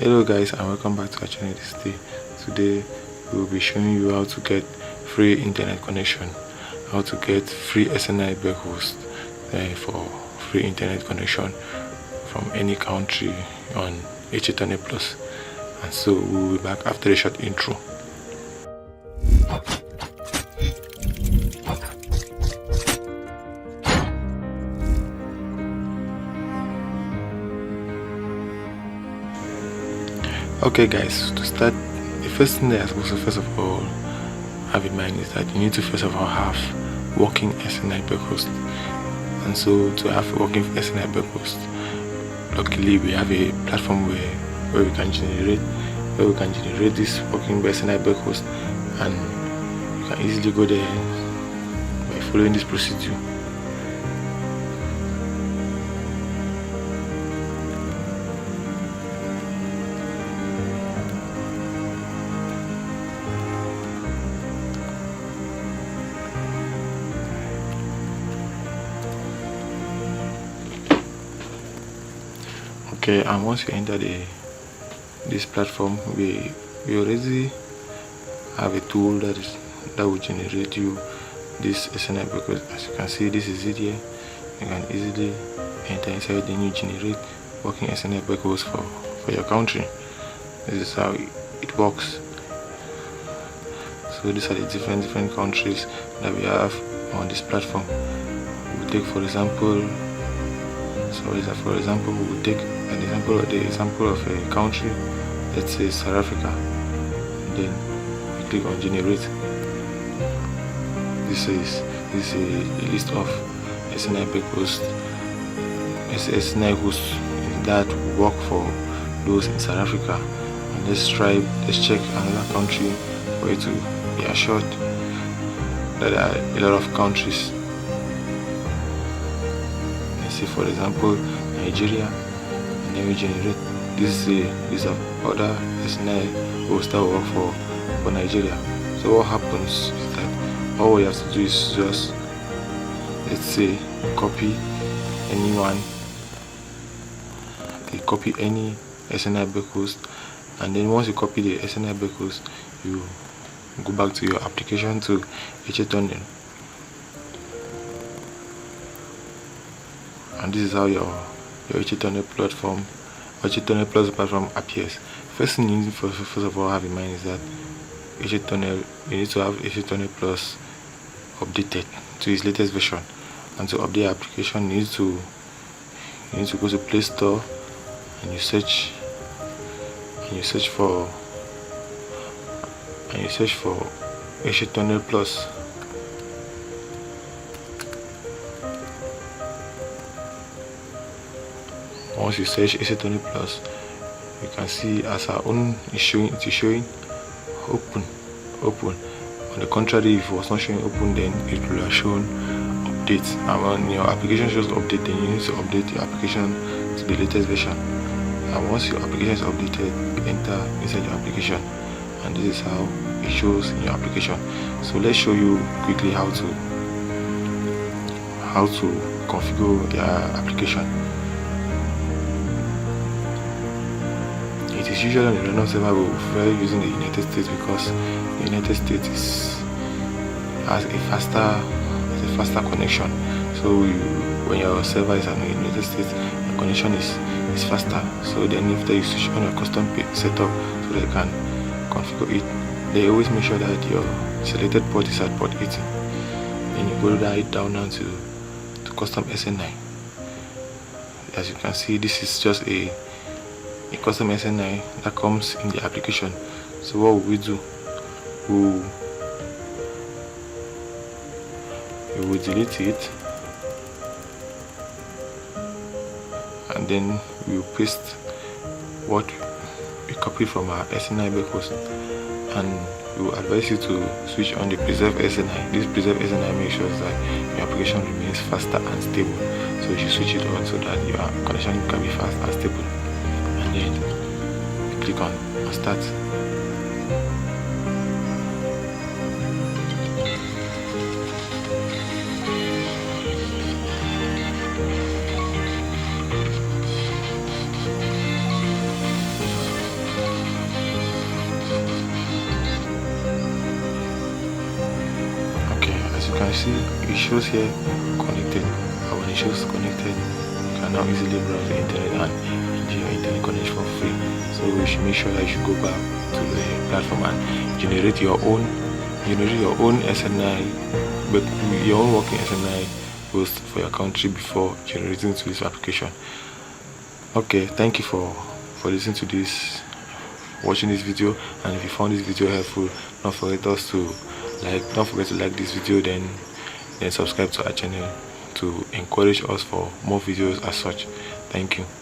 Hello guys, and welcome back to our channel this day. Today we will be showing you how to get free internet connection, how to get free SNI host for free internet connection from any country on HTNL Plus. And so we will be back after a short intro. Okay guys, to start, the first thing that you're supposed to first of all have in mind is that you need to first of all have working SNI host. And so to have working SNI host, luckily we have a platform where we can generate this working SNI host, and you can easily go there by following this procedure. Okay, and once you enter this platform, we already have a tool that will generate you this SNI because as you can see, this is it here. You can easily enter inside, then you generate working SNI host for your country. This is how it works. So these are the different countries that we have on this platform. We take we will take an example of a country, let's say South Africa. Then we click on generate. This is a list of SNI hosts that work for those in South Africa. And let's check another country for you to be assured that there are a lot of countries. Let's say for example Nigeria, and then we generate this list of other SNI hosts that work for Nigeria. So what happens is that all we have to do is just, let's say, copy any SNI host, and then once you copy the SNI host, you go back to your application to HTNL, and this is how your HTNL platform appears. First thing you need to first of all have in mind is that you need to have HTNL Plus updated to its latest version. And to update your application, you need to go to Play Store and you search for HTNL Plus. Once you search SNI Plus, you can see as our own it is showing open. On the contrary, if it was not showing open, then it will have shown update. And when your application shows update, then you need to update your application to the latest version. And once your application is updated, you enter inside your application, and this is how it shows in your application. So let's show you quickly how to configure your application. It is usually on a random server, but we prefer using the United States because the United States has a faster connection. So when your server is in the United States, the connection is faster. So then after you switch on your custom setup so that you can configure it, they always make sure that your selected port is at port 80. Then you go down now to custom SNI. As you can see, this is just a custom SNI that comes in the application. So what we do, we will delete it, and then we will paste what we copied from our SNI host, and we will advise you to switch on the preserve SNI. This preserve SNI makes sure that your application remains faster and stable. So you should switch it on so that your connection can be fast and stable. And then click on start. see it shows here connected, and when it shows connected, you can now easily browse the internet and enjoy your internet connection for free. So you should make sure that you should go back to the platform and generate your own SNI, but your own working SNI host for your country before generating to this application. Okay, thank you for listening to this, watching this video, and if you found this video helpful, don't forget to like this video, then subscribe to our channel to encourage us for more videos as such. Thank you.